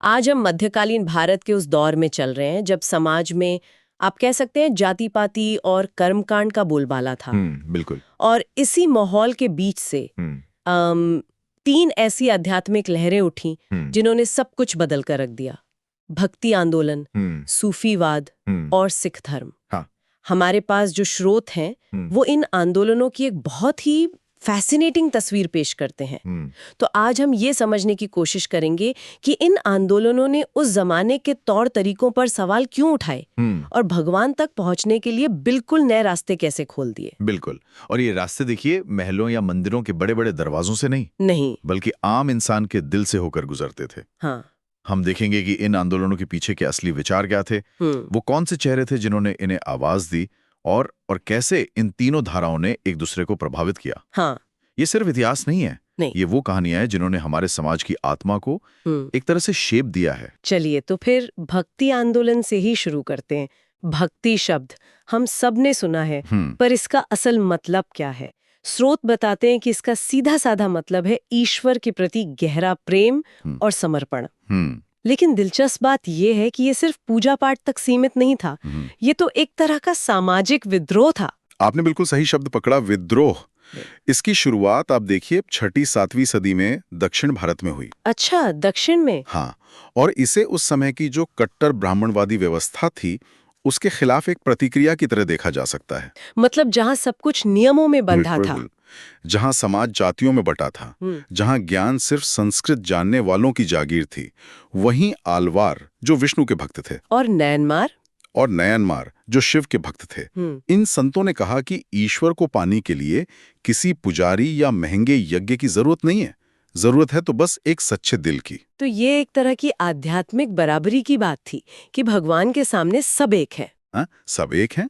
आज हम मध्यकालीन भारत के उस दौर में चल रहे हैं जब समाज में आप कह सकते हैं जाति पाति और कर्मकांड का बोलबाला था। बिल्कुल। और इसी माहौल के बीच से हम्म तीन ऐसी आध्यात्मिक लहरें उठी हम्म जिन्होंने सब कुछ बदल कर रख दिया। भक्ति आंदोलन, हम्म सूफीवाद हम्म और सिख धर्म। हाँ। हमारे पास जो स्रोत हैं वो इन आंदोलनों की एक बहुत ही फैसिनेटिंग तस्वीर पेश करते हैं। तो आज हम ये समझने की कोशिश करेंगे कि इन आंदोलनों ने उस जमाने के तौर तरीकों पर सवाल क्यों उठाए और भगवान तक पहुंचने के लिए बिल्कुल नए रास्ते कैसे खोल दिए। बिल्कुल। और ये रास्ते देखिए महलों या मंदिरों के बड़े बड़े दरवाजों से नहीं, बल्कि आम इंसान के दिल से होकर गुजरते थे। हाँ। हम देखेंगे कि इन आंदोलनों के पीछे के असली विचार क्या थे, वो कौन से चेहरे थे जिन्होंने इन्हें आवाज दी और कैसे इन तीनों धाराओं ने एक दूसरे को प्रभावित किया। हाँ। ये सिर्फ इतिहास नहीं है, नहीं। ये वो कहानियां हैं जिन्होंने हमारे समाज की आत्मा को एक तरह से शेप दिया है। चलिए तो फिर भक्ति आंदोलन से ही शुरू करते हैं। भक्ति शब्द हम सब ने सुना है, पर इसका असल मतलब क्या है? स्रोत बताते हैं कि इसका सीधा साधा मतलब है ईश्वर के प्रति गहरा प्रेम और समर्पण। लेकिन दिलचस्प बात यह है कि ये सिर्फ पूजा पाठ तक सीमित नहीं था, ये तो एक तरह का सामाजिक विद्रोह था। आपने बिल्कुल सही शब्द पकड़ा, विद्रोह। इसकी शुरुआत आप देखिए 6ठी-7वीं सदी में दक्षिण भारत में हुई। अच्छा, दक्षिण में? हाँ, और इसे उस समय की जो कट्टर ब्राह्मणवादी व्यवस्था थी उसके खिलाफ एक प्रतिक्रिया की तरह देखा जा सकता है। मतलब जहाँ सब कुछ नियमों में बंधा था, जहाँ समाज जातियों में बटा था, जहाँ ज्ञान सिर्फ संस्कृत जानने वालों की जागीर थी, वहीं आलवार जो विष्णु के भक्त थे और नयनमार जो शिव के भक्त थे। इन संतों ने कहा कि ईश्वर को पाने के लिए किसी पुजारी या महंगे यज्ञ की जरूरत नहीं है, जरूरत है तो बस एक सच्चे दिल की। तो ये एक तरह की आध्यात्मिक बराबरी की बात थी कि भगवान के सामने सब एक है। सब एक हैं।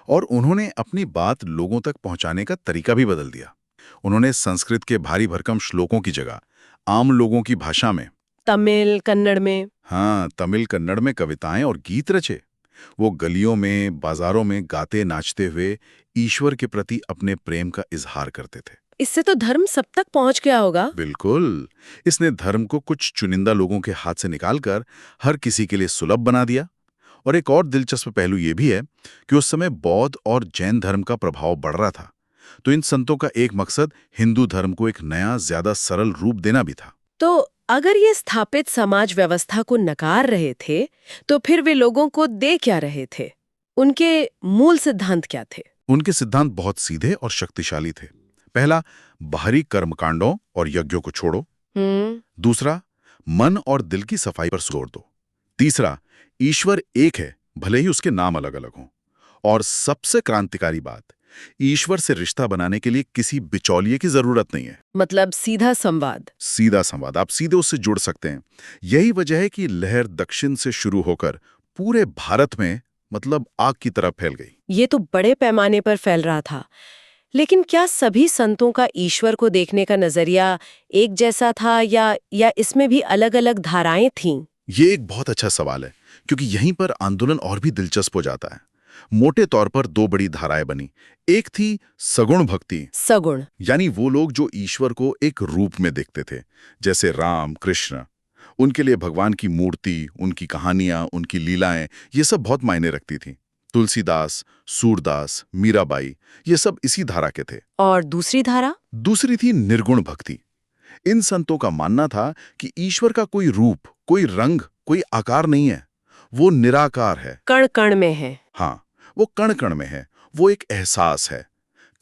और उन्होंने अपनी बात लोगों तक पहुंचाने का तरीका भी बदल दिया। उन्होंने संस्कृत के भारी भरकम श्लोकों की जगह आम लोगों की भाषा में, तमिल कन्नड़ में कविताएं और गीत रचे। वो गलियों में, बाजारों में गाते नाचते हुए ईश्वर के प्रति अपने प्रेम का इजहार करते थे। इससे तो धर्म सब तक पहुंच गया होगा। बिल्कुल। इसने धर्म को कुछ चुनिंदा लोगों के हाथ से निकालकर हर किसी के लिए सुलभ बना दिया। और एक और दिलचस्प पहलू यह भी है कि उस समय बौद्ध और जैन धर्म का प्रभाव बढ़ रहा था, तो इन संतों का एक मकसद हिंदू धर्म को एक नया, ज्यादा सरल रूप देना भी था। तो अगर ये स्थापित समाज व्यवस्था को नकार रहे थे, तो फिर वे लोगों को दे क्या रहे थे? उनके मूल सिद्धांत क्या थे? उनके सिद्धांत बहुत सीधे और शक्तिशाली थे। पहला, बाहरी कर्मकांडों और यज्ञों को छोड़ो। दूसरा, मन और दिल की सफाई पर जोर दो। तीसरा, ईश्वर एक है, भले ही उसके नाम अलग अलग हों। और सबसे क्रांतिकारी बात, ईश्वर से रिश्ता बनाने के लिए किसी बिचौलिए की जरूरत नहीं है। मतलब सीधा संवाद, आप सीधे उससे जुड़ सकते हैं। यही वजह है कि लहर दक्षिण से शुरू होकर पूरे भारत में मतलब आग की तरह फैल गई। ये तो बड़े पैमाने पर फैल रहा था। लेकिन क्या सभी संतों का ईश्वर को देखने का नजरिया एक जैसा था या इसमें भी अलग अलग धाराएं थीं? ये एक बहुत अच्छा सवाल है, क्योंकि यहीं पर आंदोलन और भी दिलचस्प हो जाता है। मोटे तौर पर दो बड़ी धाराएं बनी। एक थी सगुण भक्ति, यानी वो लोग जो ईश्वर को एक रूप में देखते थे, जैसे राम, कृष्ण। उनके लिए भगवान की मूर्ति, उनकी कहानियां, उनकी लीलाएं, ये सब बहुत मायने रखती थी। तुलसीदास, सूरदास, मीराबाई, ये सब इसी धारा के थे। और दूसरी धारा? दूसरी थी निर्गुण भक्ति। इन संतों का मानना था कि ईश्वर का कोई रूप, कोई रंग, कोई आकार नहीं है, वो निराकार है, कण कण में है। हाँ, वो कण कण में है, वो एक एहसास है।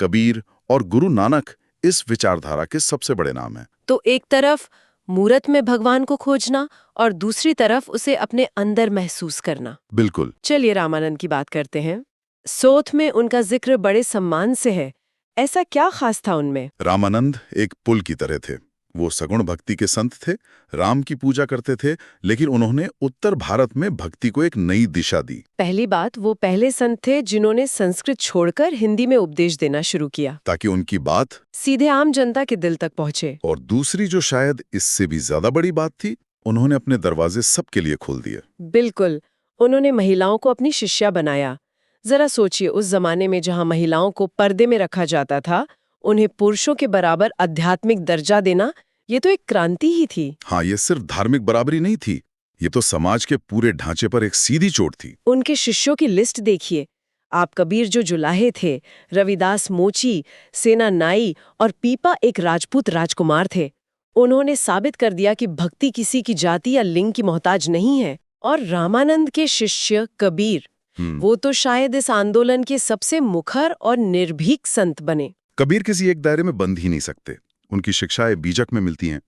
कबीर और गुरु नानक इस विचारधारा के सबसे बड़े नाम हैं। तो एक तरफ मूरत में भगवान को खोजना और दूसरी तरफ उसे अपने अंदर महसूस करना। बिल्कुल। चलिए रामानंद की बात करते हैं। सोथ में उनका जिक्र बड़े सम्मान से है, ऐसा क्या खास था उनमें? रामानंद एक पुल की तरह थे। वो सगुण भक्ति के संत थे, राम की पूजा करते थे, लेकिन उन्होंने उत्तर भारत में भक्ति को एक नई दिशा दी। पहली बात, वो पहले संत थे जिन्होंने संस्कृत छोड़कर हिंदी में उपदेश देना शुरू किया, ताकि उनकी बात सीधे आम जनता के दिल तक पहुंचे। और दूसरी, जो शायद इससे भी ज्यादा बड़ी बात थी, उन्होंने अपने दरवाजे सबके लिए खोल दिए। बिल्कुल, उन्होंने महिलाओं को अपनी शिष्या बनाया। जरा सोचिए, उस जमाने में जहाँ महिलाओं को पर्दे में रखा जाता था, उन्हें पुरुषों के बराबर आध्यात्मिक दर्जा देना, ये तो एक क्रांति ही थी। हाँ, ये सिर्फ धार्मिक बराबरी नहीं थी, ये तो समाज के पूरे ढांचे पर एक सीधी चोट थी। उनके शिष्यों की लिस्ट देखिए। आप कबीर जो जुलाहे थे, रविदास मोची, सेना नाई और पीपा एक राजपूत राजकुमार थे। उन्होंने साबित कर दिया कि भक्ति किसी की जाति या लिंग की मोहताज नहीं है। और रामानंद के शिष्य कबीर, वो तो शायद इस आंदोलन के सबसे मुखर और निर्भीक संत बने। कबीर किसी एक दायरे में बंध ही नहीं सकते। उनकी शिक्षाएं बीजक में मिलती हैं।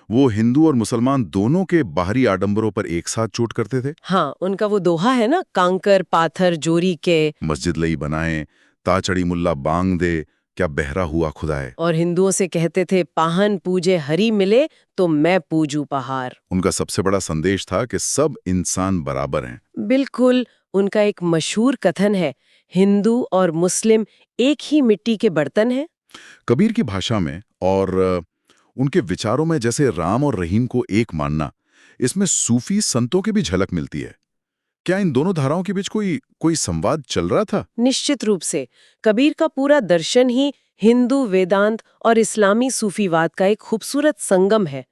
वो हिंदू और मुसलमान दोनों के बाहरी आडंबरों पर एक साथ चोट करते थे। हाँ, उनका वो दोहा है ना, कांकर पाथर जोरी के, मस्जिद लई बनाए, ताचड़ी मुल्ला बांग दे, क्या बहरा हुआ खुदाए। और हिंदुओं से कहते थे, पाहन पूजे हरि मिले तो मैं पूजू पहाड़। उनका सबसे बड़ा संदेश था कि सब इंसान बराबर हैं। बिल्कुल। उनका एक मशहूर कथन है, हिंदू और मुस्लिम एक ही मिट्टी के बर्तन हैं। कबीर की भाषा में और उनके विचारों में जैसे राम और रहीम को एक मानना, इसमें सूफी संतों की भी झलक मिलती है। क्या इन दोनों धाराओं के बीच कोई संवाद चल रहा था? निश्चित रूप से। कबीर का पूरा दर्शन ही हिंदू वेदांत और इस्लामी सूफीवाद का एक खूबसूरत संगम है।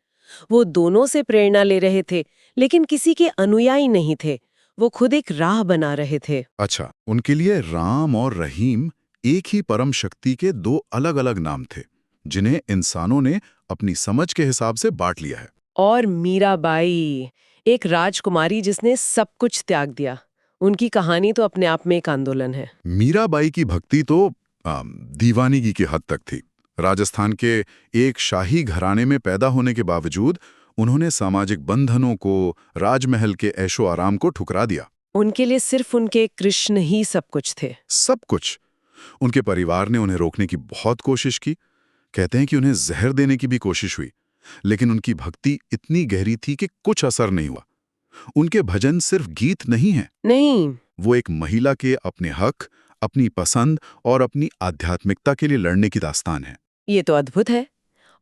वो दोनों से प्रेरणा ले रहे थे, लेकिन किसी के अनुयायी नहीं थे। वो खुद एक राह बना रहे थे। अच्छा, उनके लिए राम और रहीम एक ही परम शक्ति के दो अलग-अलग नाम थे, जिन्हें इंसानों ने अपनी समझ के हिसाब से बांट लिया है। और मीराबाई, एक राजकुमारी जिसने सब कुछ त्याग दिया। उनकी कहानी तो अपने आप में एक आंदोलन है। मीराबाई की भक्ति तो दीवानगी की हद तक थी। राजस्थान के एक शाही घराने में पैदा होने के बावजूद उन्होंने सामाजिक बंधनों को, राजमहल के ऐशो आराम को ठुकरा दिया। उनके लिए सिर्फ उनके कृष्ण ही सब कुछ थे। सब कुछ। उनके परिवार ने उन्हें रोकने की बहुत कोशिश की। कहते हैं कि उन्हें जहर देने की भी कोशिश हुई, लेकिन उनकी भक्ति इतनी गहरी थी कि कुछ असर नहीं हुआ। उनके भजन सिर्फ गीत नहीं हैं। नहीं, वो एक महिला के अपने हक, अपनी पसंद और अपनी आध्यात्मिकता के लिए लड़ने की दास्तान है। ये तो अद्भुत है।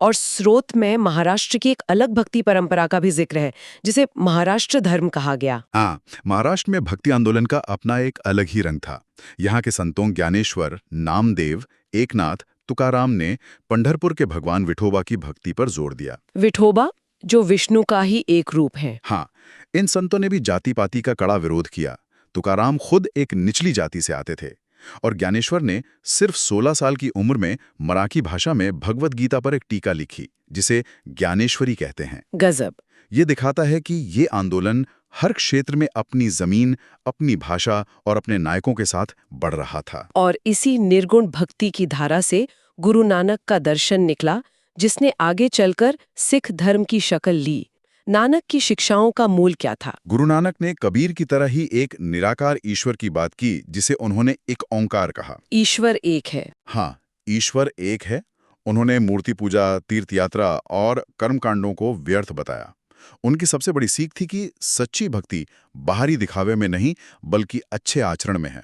और स्रोत में महाराष्ट्र की एक अलग भक्ति परंपरा का भी जिक्र है, जिसे महाराष्ट्र धर्म कहा गया। हाँ, महाराष्ट्र में भक्ति आंदोलन का अपना एक अलग ही रंग था। यहाँ के संतों ज्ञानेश्वर, नामदेव, एकनाथ, तुकाराम ने पंढरपुर के भगवान विठोबा की भक्ति पर जोर दिया। विठोबा, जो विष्णु का ही एक रूप है। हाँ, इन संतों ने भी जाति पाति का कड़ा विरोध किया। तुकाराम खुद एक निचली जाति से आते थे और ज्ञानेश्वर ने सिर्फ 16 साल की उम्र में मराठी भाषा में भगवत गीता पर एक टीका लिखी, जिसे ज्ञानेश्वरी कहते हैं। गजब। ये दिखाता है कि ये आंदोलन हर क्षेत्र में अपनी जमीन, अपनी भाषा और अपने नायकों के साथ बढ़ रहा था। और इसी निर्गुण भक्ति की धारा से गुरु नानक का दर्शन निकला, जिसने आगे चलकर सिख धर्म की शक्ल ली। नानक की शिक्षाओं का मूल क्या था? गुरु नानक ने कबीर की तरह ही एक निराकार ईश्वर की बात की, जिसे उन्होंने एक ओंकार कहा। ईश्वर एक है। हाँ, ईश्वर एक है। उन्होंने मूर्ति पूजा, तीर्थ यात्रा और कर्मकांडों को व्यर्थ बताया। उनकी सबसे बड़ी सीख थी कि सच्ची भक्ति बाहरी दिखावे में नहीं, बल्कि अच्छे आचरण में है।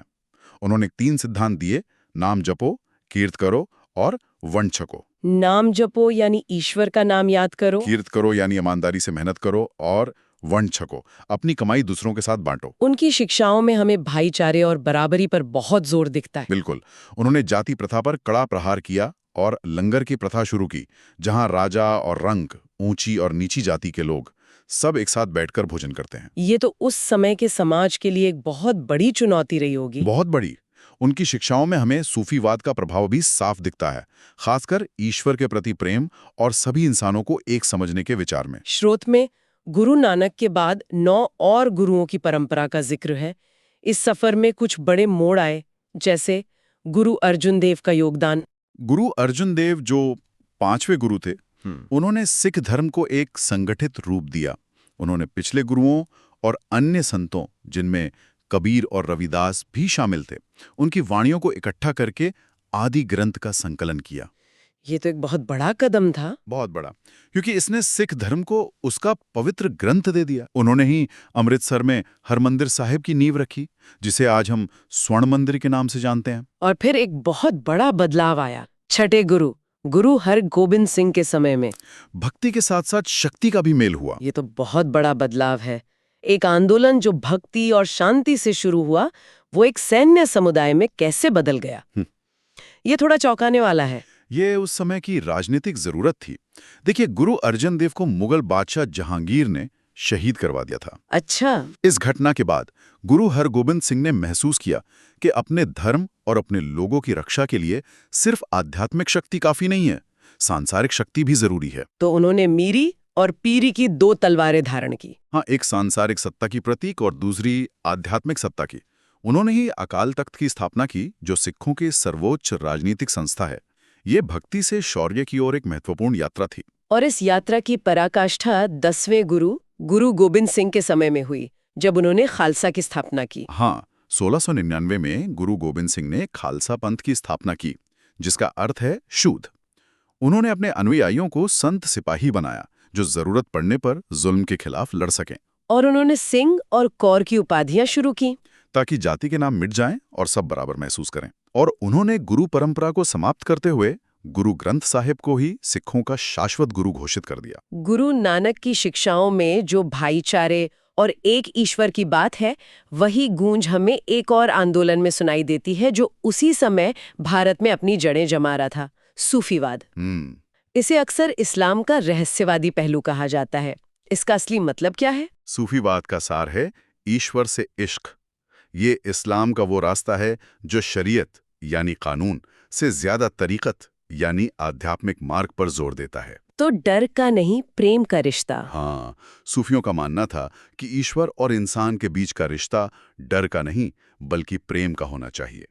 उन्होंने 3 सिद्धांत दिए: नाम जपो, कीर्त करो और वंड छको। नाम जपो यानी ईश्वर का नाम याद करो, कीर्त करो यानी ईमानदारी से मेहनत करो, और वंड छको, अपनी कमाई दूसरों के साथ बांटो। उनकी शिक्षाओं में हमें भाईचारे और बराबरी पर बहुत जोर दिखता है। बिल्कुल। उन्होंने जाति प्रथा पर कड़ा प्रहार किया और लंगर की प्रथा शुरू की, जहां राजा और रंक, ऊंची और नीची जाति के लोग सब एक साथ बैठकर भोजन करते हैं। ये तो उस समय के समाज के लिए एक बहुत बड़ी चुनौती रही होगी। बहुत बड़ी। उनकी शिक्षाओं में हमें सूफीवाद का प्रभाव भी साफ दिखता है, खासकर ईश्वर के प्रति प्रेम और सभी इंसानों को एक समझने के विचार में। स्रोत में गुरु नानक के बाद 9 और गुरुओं की परंपरा का जिक्र है। इस सफर में कुछ बड़े मोड़ आए, जैसे गुरु अर्जुन देव का योगदान। गुरु अर्जुन देव, जो 5वें गुरु थे, उन्होंने सिख धर्म को एक संगठित रूप दिया। उन्होंने पिछले गुरुओं और अन्य संतों, जिनमें कबीर और रविदास भी शामिल थे, उनकी वाणियों को इकट्ठा करके आदि ग्रंथ का संकलन किया। ये तो एक बहुत बड़ा कदम था। बहुत बड़ा, क्योंकि इसने सिख धर्म को उसका पवित्र ग्रंथ दे दिया। उन्होंने ही अमृतसर में हरमंदिर साहिब की नींव रखी, जिसे आज हम स्वर्ण मंदिर के नाम से जानते हैं। और फिर एक बहुत बड़ा बदलाव आया, छठे गुरु, गुरु हरगोबिंद सिंह के समय में। भक्ति के साथ साथ शक्ति का भी मेल हुआ। ये तो बहुत बड़ा बदलाव है। एक आंदोलन जो भक्ति और शांति से शुरू हुआ, वो एक सैन्य समुदाय में कैसे बदल गया। ये थोड़ा चौंकाने वाला है। ये उस समय की राजनीतिक जरूरत थी। देखिए, गुरु अर्जन देव को मुगल बादशाह जहांगीर ने शहीद करवा दिया था। अच्छा। इस घटना के बाद गुरु हरगोबिंद सिंह ने महसूस किया कि अपने धर्म और अपने लोगों की रक्षा के लिए सिर्फ आध्यात्मिक शक्ति काफी नहीं है, सांसारिक शक्ति भी जरूरी है। तो उन्होंने मीरी और पीरी की 2 तलवारें धारण की। हाँ, एक सांसारिक सत्ता की प्रतीक और दूसरी आध्यात्मिक सत्ता की। उन्होंने ही अकाल तख्त की स्थापना की, जो सिखों की सर्वोच्च राजनीतिक संस्था है। ये भक्ति से शौर्य की ओर एक महत्वपूर्ण यात्रा थी। और इस यात्रा की पराकाष्ठा 10वें गुरु गोबिंद सिंह के समय में हुई, जब उन्होंने खालसा की स्थापना की। हाँ, 1699 में गुरु गोबिंद सिंह ने खालसा पंथ की स्थापना की, जिसका अर्थ है शूद्र। उन्होंने अपने अनुयायियों को संत सिपाही बनाया, जो जरूरत पड़ने पर जुल्म के खिलाफ लड़ सकें। और उन्होंने सिंह और कौर की उपाधियां शुरू की, ताकि जाति के नाम मिट जाएं और सब बराबर महसूस करें। और उन्होंने गुरु परंपरा को समाप्त करते हुए गुरु ग्रंथ साहिब को ही सिखों का शाश्वत गुरु घोषित कर दिया। गुरु नानक की शिक्षाओं में जो भाईचारे और एक ईश्वर की बात है, वही गूंज हमें एक और आंदोलन में सुनाई देती है, जो उसी समय भारत में अपनी जड़ें जमा रहा था, सूफीवाद। इसे अक्सर इस्लाम का रहस्यवादी पहलू कहा जाता है। इसका असली मतलब क्या है? सूफीवाद का सार है ईश्वर से इश्क। ये इस्लाम का वो रास्ता है जो शरीयत यानी कानून से ज्यादा तरीकत यानी आध्यात्मिक मार्ग पर जोर देता है। तो डर का नहीं, प्रेम का रिश्ता। हाँ, सूफियों का मानना था कि ईश्वर और इंसान के बीच का रिश्ता डर का नहीं बल्कि प्रेम का होना चाहिए।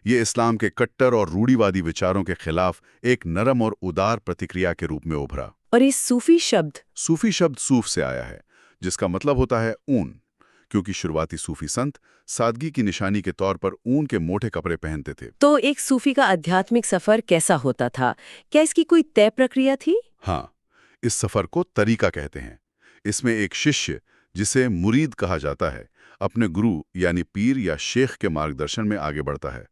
ये इस्लाम के कट्टर और रूढ़िवादी विचारों के खिलाफ एक नरम और उदार प्रतिक्रिया के रूप में उभरा। और इस सूफी शब्द सूफ से आया है, जिसका मतलब होता है ऊन, क्योंकि शुरुआती सूफी संत सादगी की निशानी के तौर पर ऊन के मोटे कपड़े पहनते थे। तो एक सूफी का आध्यात्मिक सफर कैसा होता था? क्या इसकी कोई तय प्रक्रिया थी? हाँ, इस सफर को तरीका कहते हैं। इसमें एक शिष्य, जिसे मुरीद कहा जाता है, अपने गुरु यानी पीर या शेख के मार्गदर्शन में आगे बढ़ता है।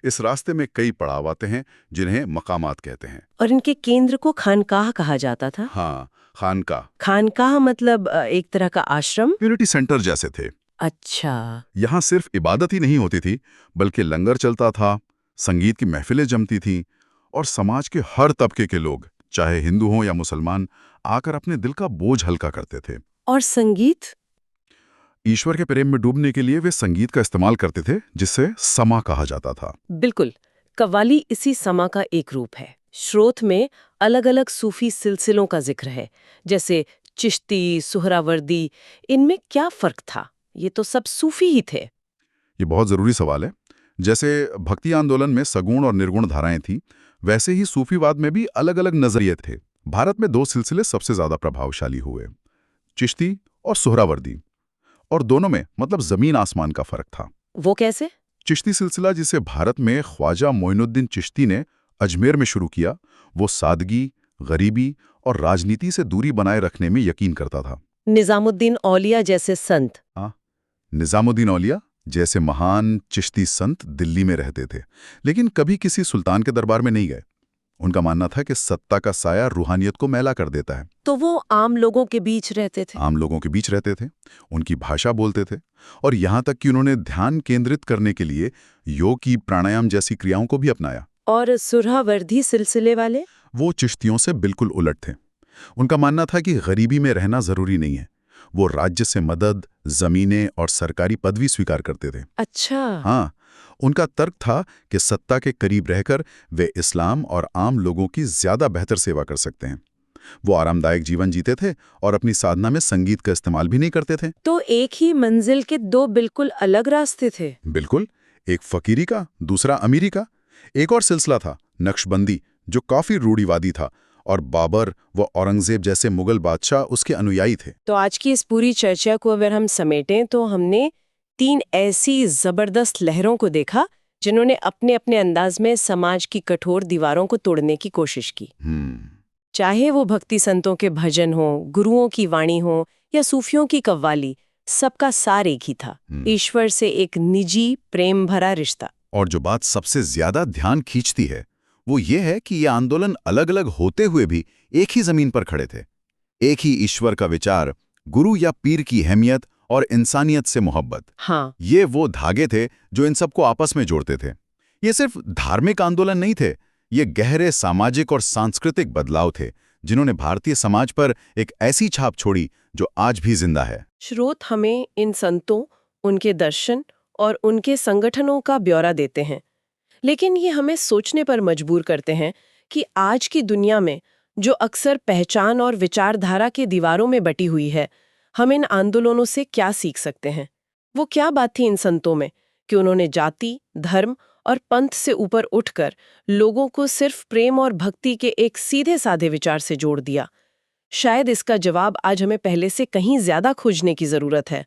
इस रास्ते में कई पड़ाव आते हैं, जिन्हें मकामात कहते हैं। और इनके केंद्र को खानकाह कहा जाता था? हाँ, खानकाह। खानकाह मतलब एक तरह का आश्रम? कम्युनिटी सेंटर जैसे थे। अच्छा। यहाँ सिर्फ इबादत ही नहीं होती थी, बल्कि लंगर चलता था, संगीत की महफिलें जमती थीं, और समाज के हर तबके के लोग, चाहे हिंदू हों या मुसलमान, आकर अपने दिल का बोझ हल्का करते थे। और संगीत? ईश्वर के प्रेम में डूबने के लिए वे संगीत का इस्तेमाल करते थे, जिसे समा कहा जाता था। बिल्कुल, कव्वाली इसी समा का एक रूप है। श्रोत में अलग अलग सूफी सिलसिलों का जिक्र है, जैसे चिश्ती, सुहरावर्दी। इनमें क्या फर्क था? ये तो सब सूफी ही थे। ये बहुत जरूरी सवाल है। जैसे भक्ति आंदोलन में सगुण और निर्गुण धाराएं थीं, वैसे ही सूफीवाद में भी अलग अलग नजरिए थे। भारत में 2 सिलसिले सबसे ज्यादा प्रभावशाली हुए, चिश्ती और सुहरावर्दी, और दोनों में मतलब जमीन आसमान का फर्क था। वो कैसे? चिश्ती सिलसिला, जिसे भारत में ख्वाजा मोइनुद्दीन चिश्ती ने अजमेर में शुरू किया, वो सादगी, गरीबी और राजनीति से दूरी बनाए रखने में यकीन करता था। निजामुद्दीन औलिया जैसे संत? निजामुद्दीन औलिया जैसे महान चिश्ती संत दिल्ली में रहते थे, लेकिन कभी किसी सुल्तान के दरबार में नहीं गए। उनका मानना था कि सत्ता का साया रूहानियत को मैला कर देता है। तो वो आम लोगों के बीच रहते थे? आम लोगों के बीच रहते थे, उनकी भाषा बोलते थे, और यहाँ तक कि उन्होंने ध्यान केंद्रित करने के लिए योग की, प्राणायाम जैसी क्रियाओं को भी अपनाया। और सुहरावर्दी सिलसिले वाले? वो चिश्तियों से बिल्कुल उलट थे। उनका मानना था कि गरीबी में रहना जरूरी नहीं है। वो राज्य से मदद, जमीनें और सरकारी पदवी स्वीकार करते थे। अच्छा। हाँ, उनका तर्क था कि सत्ता के करीब रहकर वे इस्लाम और आम लोगों की ज्यादा बेहतर सेवा कर सकते हैं। वो आरामदायक जीवन जीते थे और अपनी साधना में संगीत का इस्तेमाल भी नहीं करते थे। तो एक ही मंजिल के 2 बिल्कुल अलग रास्ते थे। बिल्कुल, एक फकीरी का, दूसरा अमीरी का। एक और सिलसिला था नक्शबंदी, जो काफी रूढ़िवादी था, और बाबर व औरंगजेब जैसे मुगल बादशाह उसके अनुयायी थे। तो आज की इस पूरी चर्चा को अगर हम समेटें तो हमने 3 ऐसी जबरदस्त लहरों को देखा, जिन्होंने अपने अपने अंदाज में समाज की कठोर दीवारों को तोड़ने की कोशिश की। चाहे वो भक्ति संतों के भजन हो, गुरुओं की वाणी हो, या सूफियों की कव्वाली, सबका सार एक ही था, ईश्वर से एक निजी प्रेम भरा रिश्ता। और जो बात सबसे ज्यादा ध्यान खींचती है वो ये है कि ये आंदोलन अलग अलग होते हुए भी एक ही जमीन पर खड़े थे। एक ही ईश्वर का विचार, गुरु या पीर की अहमियत और इंसानियत से मोहब्बत। हाँ, ये वो धागे थे जो इन सबको आपस में जोड़ते थे। ये सिर्फ धार्मिक आंदोलन नहीं थे, ये गहरे सामाजिक और सांस्कृतिक बदलाव थे, जिन्होंने भारतीय समाज पर एक ऐसी छाप छोड़ी जो आज भी जिंदा है। स्रोत हमें इन संतों, उनके दर्शन और उनके संगठनों का ब्यौरा देते हैं, लेकिन ये हमें सोचने पर मजबूर करते हैं कि आज की दुनिया में, जो अक्सर पहचान और विचारधारा के दीवारों में बटी हुई है, हम इन आंदोलनों से क्या सीख सकते हैं। वो क्या बात थी इन संतों में कि उन्होंने जाति, धर्म और पंथ से ऊपर उठकर लोगों को सिर्फ प्रेम और भक्ति के एक सीधे साधे विचार से जोड़ दिया। शायद इसका जवाब आज हमें पहले से कहीं ज्यादा खोजने की जरूरत है।